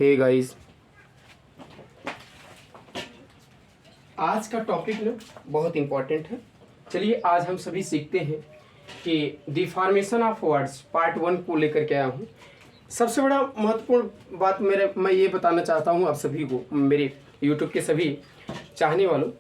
Hey guys, आज का topic ना बहुत इम्पोर्टेंट है। चलिए आज हम सभी सीखते हैं कि the formation of words part 1 को लेकर के आया हूँ। सबसे बड़ा महत्वपूर्ण बात मैं ये बताना चाहता हूँ आप सभी को, मेरे यूट्यूब के सभी चाहने वालों,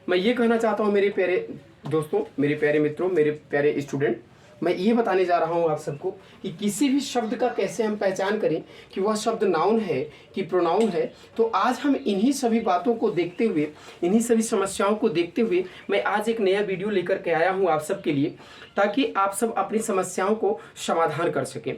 मैं ये कहना चाहता हूँ मेरे प्यारे दोस्तों, मेरे प्यारे मित्रों, मेरे प्यारे स्टूडेंट, मैं ये बताने जा रहा हूँ आप सबको कि किसी भी शब्द का कैसे हम पहचान करें कि वह शब्द नाउन है कि प्रोनाउन है। तो आज हम इन्हीं सभी बातों को देखते हुए, इन्हीं सभी समस्याओं को देखते हुए मैं आज एक नया वीडियो लेकर के आया हूँ आप सबके लिए, ताकि आप सब अपनी समस्याओं को समाधान कर सकें।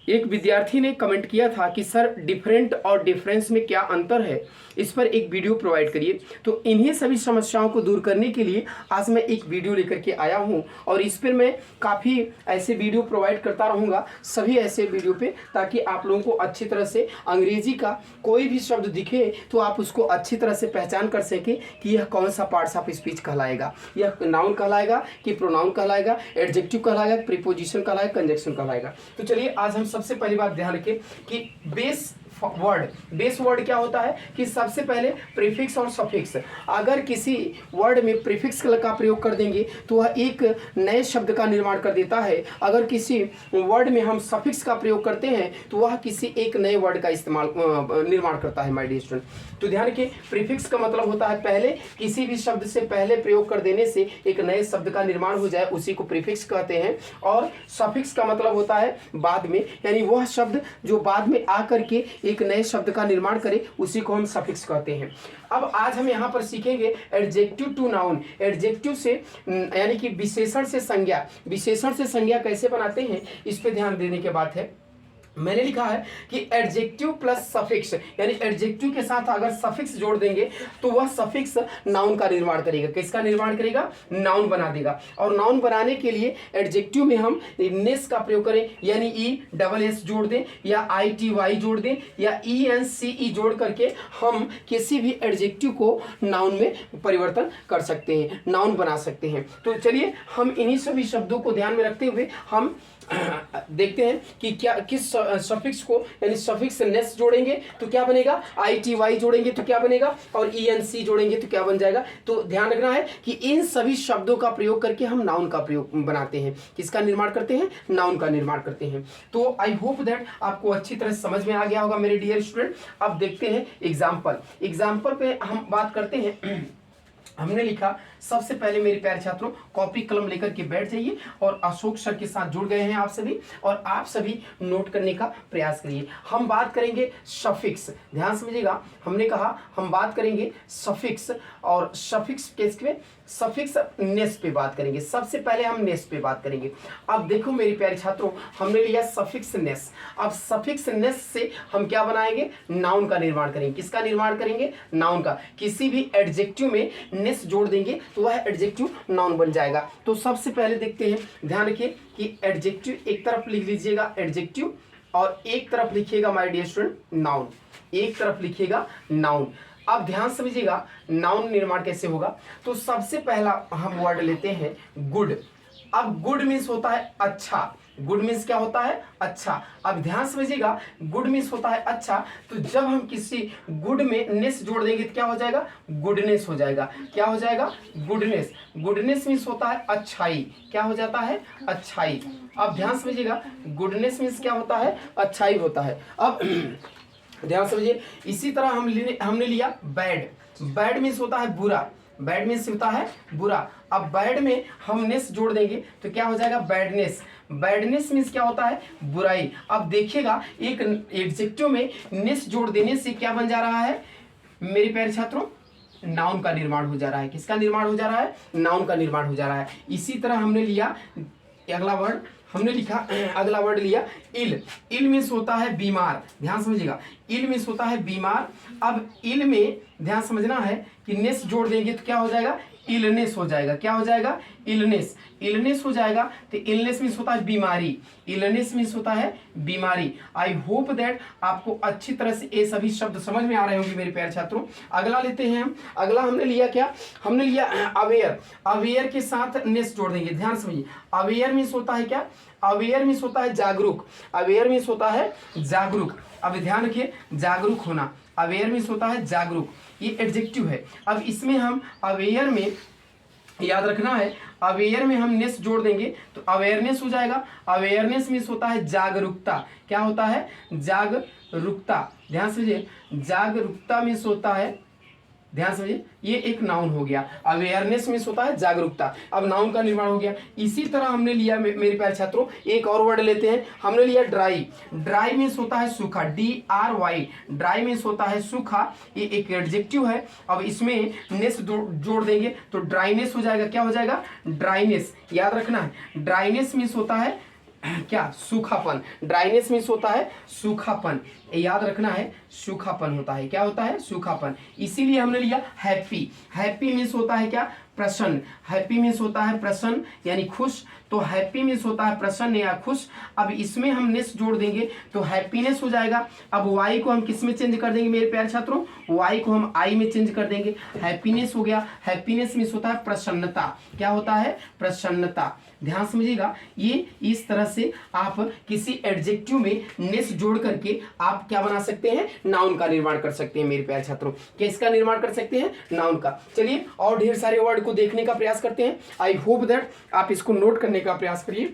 एक विद्यार्थी ने कमेंट किया था कि सर डिफरेंट और डिफरेंस में क्या अंतर है, इस पर एक वीडियो प्रोवाइड करिए। तो इन्हीं सभी समस्याओं को दूर करने के लिए आज मैं एक वीडियो लेकर के आया हूं और इस पर मैं काफ़ी ऐसे वीडियो प्रोवाइड करता रहूंगा, सभी ऐसे वीडियो पे, ताकि आप लोगों को अच्छी तरह से अंग्रेजी का कोई भी शब्द दिखे तो आप उसको अच्छी तरह से पहचान कर सकें कि यह कौन सा पार्ट्स ऑफ स्पीच कहलाएगा, यह नाउन कहलाएगा कि प्रोनाउन कहलाएगा, एडजेक्टिव कहलाएगा, प्रीपोजिशन कहलाएगा, कंजक्शन कहलाएगा। तो चलिए आज हम सबसे पहली बात ध्यान रखें कि बेस वर्ड क्या होता है कि सबसे पहले प्रीफिक्स और सफिक्स। अगर किसी वर्ड में प्रीफिक्स का प्रयोग कर देंगे तो वह एक नए शब्द का निर्माण कर देता है। अगर किसी वर्ड में हम सफिक्स का प्रयोग करते हैं तो वह किसी एक नए वर्ड का निर्माण करता है। माय डियर स्टूडेंट, तो ध्यान रखिए, प्रीफिक्स का मतलब होता है पहले किसी भी शब्द से पहले प्रयोग कर देने से एक नए शब्द का निर्माण हो जाए, उसी को प्रीफिक्स कहते हैं। और सफिक्स का मतलब होता है बाद में, यानी वह शब्द जो बाद में आकर के एक नए शब्द का निर्माण करे, उसी को हम सफिक्स कहते हैं। अब आज हम यहाँ पर सीखेंगे एडजेक्टिव टू नाउन। एडजेक्टिव से यानी कि विशेषण से संज्ञा, विशेषण से संज्ञा कैसे बनाते हैं इस पे ध्यान देने की बात है। मैंने लिखा है कि एडजेक्टिव प्लस सफिक्स, यानी एडजेक्टिव के साथ अगर सफिक्स जोड़ देंगे तो वह सफिक्स नाउन का निर्माण करेगा। किसका निर्माण करेगा? नाउन बना देगा। और नाउन बनाने के लिए एडजेक्टिव में हम नेस का प्रयोग करें, यानी ई डबल एस जोड़ दें या आई टी वाई जोड़ दें या ई एन सी ई जोड़ करके हम किसी भी एडजेक्टिव को नाउन में परिवर्तन कर सकते हैं, नाउन बना सकते हैं। तो चलिए हम इन्हीं सभी शब्दों को ध्यान में रखते हुए हम देखते हैं कि क्या किस सफिक्स को, यानी सफिक्स नेस जोड़ेंगे तो क्या बनेगा, आई टी वाई जोड़ेंगे तो क्या बनेगा, और ई एन सी जोड़ेंगे तो क्या बन जाएगा। तो ध्यान रखना है कि इन सभी शब्दों का प्रयोग करके हम नाउन का प्रयोग बनाते हैं। किसका निर्माण करते हैं? नाउन का निर्माण करते हैं। तो आई होप दैट आपको अच्छी तरह समझ में आ गया होगा मेरे डियर स्टूडेंट। अब देखते हैं एग्जाम्पल पे हम बात करते हैं। हमने लिखा, सबसे पहले मेरे प्यारे छात्रों कॉपी कलम लेकर के बैठ जाइए और अशोक सर के साथ जुड़ गए हैं आप सभी, और आप सभी नोट करने का प्रयास करिए। हम बात करेंगे सफिक्स, ध्यान समझिएगा। हमने कहा हम बात करेंगे सफिक्स, और सफिक्स किस पे? सफिक्स नेस पे बात करेंगे। सबसे पहले हम नेस पे बात करेंगे। अब देखो मेरे प्यारे छात्रों, हमने लिया सफिक्स नेस। अब सफिक्स नेस से हम क्या बनाएंगे? नाउन का निर्माण करेंगे। किसका निर्माण करेंगे? नाउन का। किसी भी एडजेक्टिव में नेस जोड़ देंगे तो वह एडजेक्टिव नाउन बन जाएगा। तो सबसे पहले देखते हैं, ध्यान रखिए कि एडजेक्टिव एक तरफ लिख लीजिएगा एडजेक्टिव, और एक तरफ लिखिएगा माय डियर स्टूडेंट नाउन, एक तरफ लिखिएगा नाउन। अब ध्यान समझिएगा नाउन निर्माण कैसे होगा। तो सबसे पहला हम वर्ड लेते हैं गुड। अब गुड मीन्स होता है अच्छा। गुड मीन्स क्या होता है? अच्छा। अब ध्यान समझिएगा, गुड मीन्स होता है अच्छा, तो जब हम किसी गुड में नेस जोड़ देंगे तो क्या हो जाएगा? गुडनेस हो जाएगा। क्या हो जाएगा? गुडनेस। गुडनेस मीन्स होता है अच्छाई। क्या हो जाता है? अच्छाई। अब ध्यान समझिएगा, गुडनेस मीन्स क्या होता है? अच्छाई होता है। अब ध्यान समझिए, इसी तरह हमने लिया बैड। बैड मीन्स होता है बुरा। बैड मीन्स होता है बुरा। अब बैड में हम नेस जोड़ देंगे तो क्या हो जाएगा? बैडनेस। बैडनेस मीन्स क्या होता है? बुराई। अब देखिएगा एक एडजेक्टिव में नेस जोड़ देने से क्या बन जा रहा है मेरे प्यारे छात्रों? नाउन का निर्माण हो जा रहा है। किसका निर्माण हो जा रहा है? नाउन का निर्माण हो जा रहा है। इसी तरह हमने लिया अगला वर्ड, हमने लिखा अगला वर्ड लिया इल। इल मीन्स होता है बीमार। ध्यान समझिएगा, इल मीन्स होता है बीमार। अब इल में ध्यान समझना है कि नेस जोड़ देंगे तो क्या हो जाएगा? इलनेस हो जाएगा। क्या हो जाएगा? इलनेस। इलनेस हो जाएगा तो इलनेस मीन्स होता है बीमारी। इलनेस मीन्स होता है बीमारी। आई होप दैट आपको अच्छी तरह से ये सभी शब्द समझ में आ रहे होंगे मेरे प्यारे छात्रों। अगला लेते हैं हम। अगला हमने लिया क्या? हमने लिया अवेयर। अवेयर के साथ नेस जोड़ देंगे। ध्यान समझिए, अवेयर मीन्स होता है क्या? अवेयर मीन्स होता है जागरूक। अवेयर मीन्स होता है जागरूक। अब ध्यान रखिए, जागरूक होना, अवेयर मीन्स होता है जागरूक, ये एडजेक्टिव है। अब इसमें हम अवेयर में याद रखना है, अवेयर में हम नेस जोड़ देंगे तो अवेयरनेस हो जाएगा। अवेयरनेस मीन्स होता है जागरूकता, क्या होता है, जागरूकता। ध्यान समझिए, जागरूकता मीन्स होता है, ध्यान समझिए, ये एक नाउन हो गया। अवेयरनेस मीन्स होता है जागरूकता। अब नाउन का निर्माण हो गया। इसी तरह हमने लिया मेरे प्यारे छात्रों, एक और वर्ड लेते हैं, हमने लिया ड्राई। ड्राई मीन्स होता है सूखा, DRY, ड्राई मीन्स होता है सूखा, ये एक एडजेक्टिव है। अब इसमें नेस जोड़ देंगे तो ड्राइनेस हो जाएगा, क्या हो जाएगा, ड्राइनेस। याद रखना है, ड्राइनेस मीन्स होता है क्या, सूखापन। ड्राइनेस मीन्स होता है सूखापन, याद रखना है, सूखापन होता है, क्या होता है, सूखापन। इसीलिए हमने लिया हैप्पी। हैप्पी मीन्स होता है क्या, प्रसन्न। हैप्पी मीन्स होता है प्रसन्न यानी खुश, तो हैप्पी मीन्स होता है प्रसन्न या खुश। अब इसमें हम नेस जोड़ देंगे तो हैप्पीनेस हो जाएगा। अब वाई को हम किस में चेंज कर देंगे मेरे प्यारे छात्रों, वाई को हम आई में चेंज कर देंगे, हैप्पीनेस हो गया। हैप्पीनेस मीन्स होता है प्रसन्नता, क्या होता है, प्रसन्नता। ध्यान समझिएगा, ये इस तरह से आप किसी एडजेक्टिव में नेस जोड़ करके आप क्या बना सकते हैं, नाउन का निर्माण कर सकते हैं मेरे प्यारे छात्रों। किसका निर्माण कर सकते हैं, नाउन का। चलिए और ढेर सारे वर्ड को देखने का प्रयास करते हैं। आई होप दैट आप इसको नोट करने का प्रयास करिए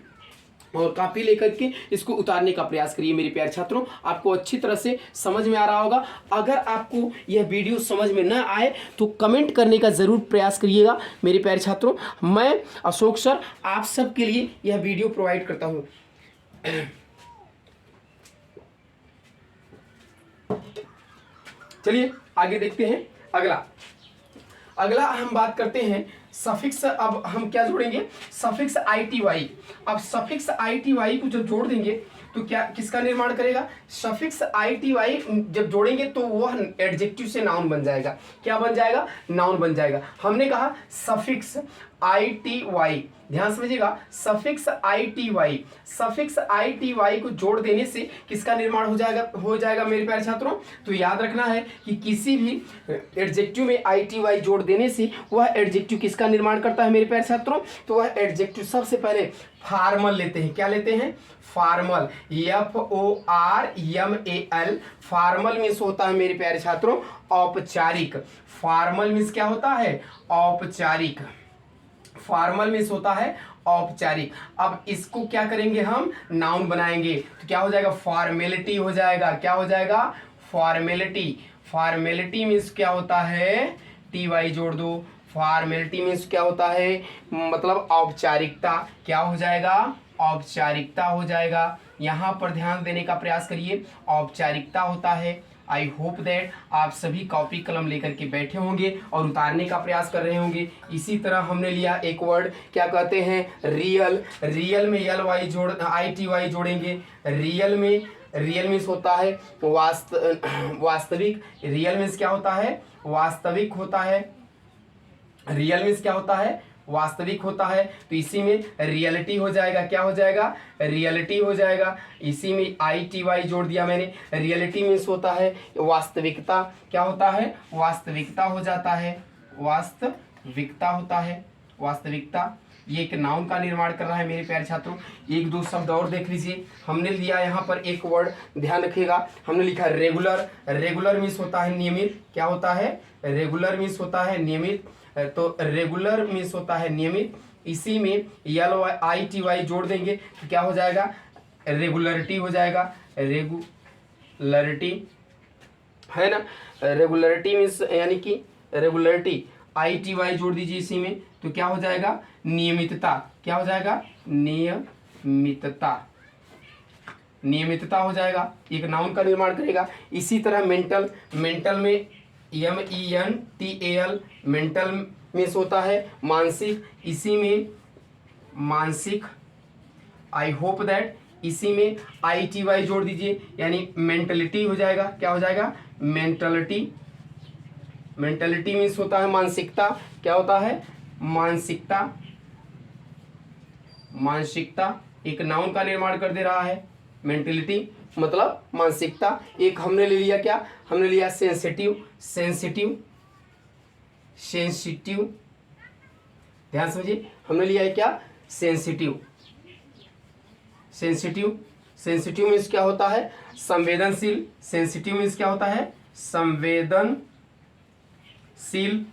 और कॉपी लेकर के इसको उतारने का प्रयास करिए मेरे प्यारे छात्रों, आपको अच्छी तरह से समझ में आ रहा होगा। अगर आपको यह वीडियो समझ में न आए तो कमेंट करने का ज़रूर प्रयास करिएगा मेरे प्यारे छात्रों। मैं अशोक सर आप सबके लिए यह वीडियो प्रोवाइड करता हूँ। चलिए आगे देखते हैं। अगला हम बात करते हैं सफिक्स। अब हम क्या जोड़ेंगे, सफिक्स ITY। अब सफिक्स ITY को जब जोड़ देंगे तो क्या किसका निर्माण करेगा, सफिक्स ITY जब जोड़ेंगे तो वह एडजेक्टिव से नाउन बन जाएगा, क्या बन जाएगा, नाउन बन जाएगा। हमने कहा सफिक्स ITY, ध्यान समझिएगा, सफिक्स ITY, सफिक्स ITY को जोड़ देने से किसका निर्माण हो जाएगा मेरे प्यारे छात्रों। तो याद रखना है कि किसी भी एडजेक्टिव में ITY जोड़ देने से वह एडजेक्टिव किसका निर्माण करता है मेरे प्यारे छात्रों, तो वह एडजेक्टिव सबसे पहले फॉर्मल लेते हैं। क्या लेते हैं, फॉर्मल, FORMAL। फॉर्मल मीन्स होता है मेरे प्यारे छात्रों औपचारिक। फॉर्मल मीन्स क्या होता है, औपचारिक। फॉर्मल मीन्स होता है औपचारिक। अब इसको क्या करेंगे, हम नाउन बनाएंगे तो क्या हो जाएगा, फॉर्मेलिटी हो जाएगा, क्या हो जाएगा, फॉर्मेलिटी। फॉर्मेलिटी मीन्स क्या होता है, TY जोड़ दो। फॉर्मेलिटी मीन्स क्या होता है, मतलब औपचारिकता, क्या हो जाएगा, औपचारिकता हो जाएगा। यहाँ पर ध्यान देने का प्रयास करिए, औपचारिकता होता है। आई होप दैट आप सभी कॉपी कलम लेकर के बैठे होंगे और उतारने का प्रयास कर रहे होंगे। इसी तरह हमने लिया एक वर्ड, क्या कहते हैं, रियल। रियल में ITY जोड़ेंगे। रियल मीन्स होता है वास्तविक। रियल मीन्स क्या होता है, वास्तविक होता है। रियल मीन्स क्या होता है, वास्तविक होता है। तो इसी में रियलिटी हो जाएगा, क्या हो जाएगा, रियलिटी हो जाएगा। इसी में ITY जोड़ दिया मैंने। रियलिटी मीन्स होता है वास्तविकता, क्या होता है, वास्तविकता हो जाता है, वास्तविकता होता है, वास्तविकता। ये एक नाउन का निर्माण कर रहा है मेरे प्यारे छात्रों। एक दो शब्द और देख लीजिए, हमने लिया यहाँ पर एक वर्ड, ध्यान रखिएगा, हमने लिखा रेगुलर। रेगुलर मीन्स होता है नियमित, क्या होता है, रेगुलर मीन्स होता है नियमित। तो रेगुलर मीन्स होता है नियमित। इसी में ITY जोड़ देंगे तो क्या हो जाएगा, रेगुलरिटी हो जाएगा। रेगुलरिटी है ना, रेगुलरिटी मीन्स यानी कि रेगुलरिटी। ITY जोड़ दीजिए इसी में तो क्या हो जाएगा, नियमितता, क्या हो जाएगा, नियमितता। नियमितता हो जाएगा, एक नाउन का निर्माण करेगा। इसी तरह मेंटल। मेंटल में MENTAL, मेंटल मीन्स होता है मानसिक। इसी में मानसिक। आई होप दैट इसी में ITY जोड़ दीजिए यानी मेंटलिटी हो जाएगा, क्या हो जाएगा, मेंटलिटी। मेंटलिटी मीन्स होता है मानसिकता, क्या होता है, मानसिकता। मानसिकता एक नाउन का निर्माण कर दे रहा है, मेंटलिटी मतलब मानसिकता। एक हमने ले लिया, क्या हमने लिया, सेंसिटिव। सेंसिटिव, सेंसिटिव, ध्यान समझिए, हमने लिया है क्या, सेंसिटिव। सेंसिटिव, सेंसिटिव मीन्स क्या होता है? संवेदनशील। सेंसिटिव मीन्स क्या होता है? संवेदनशील।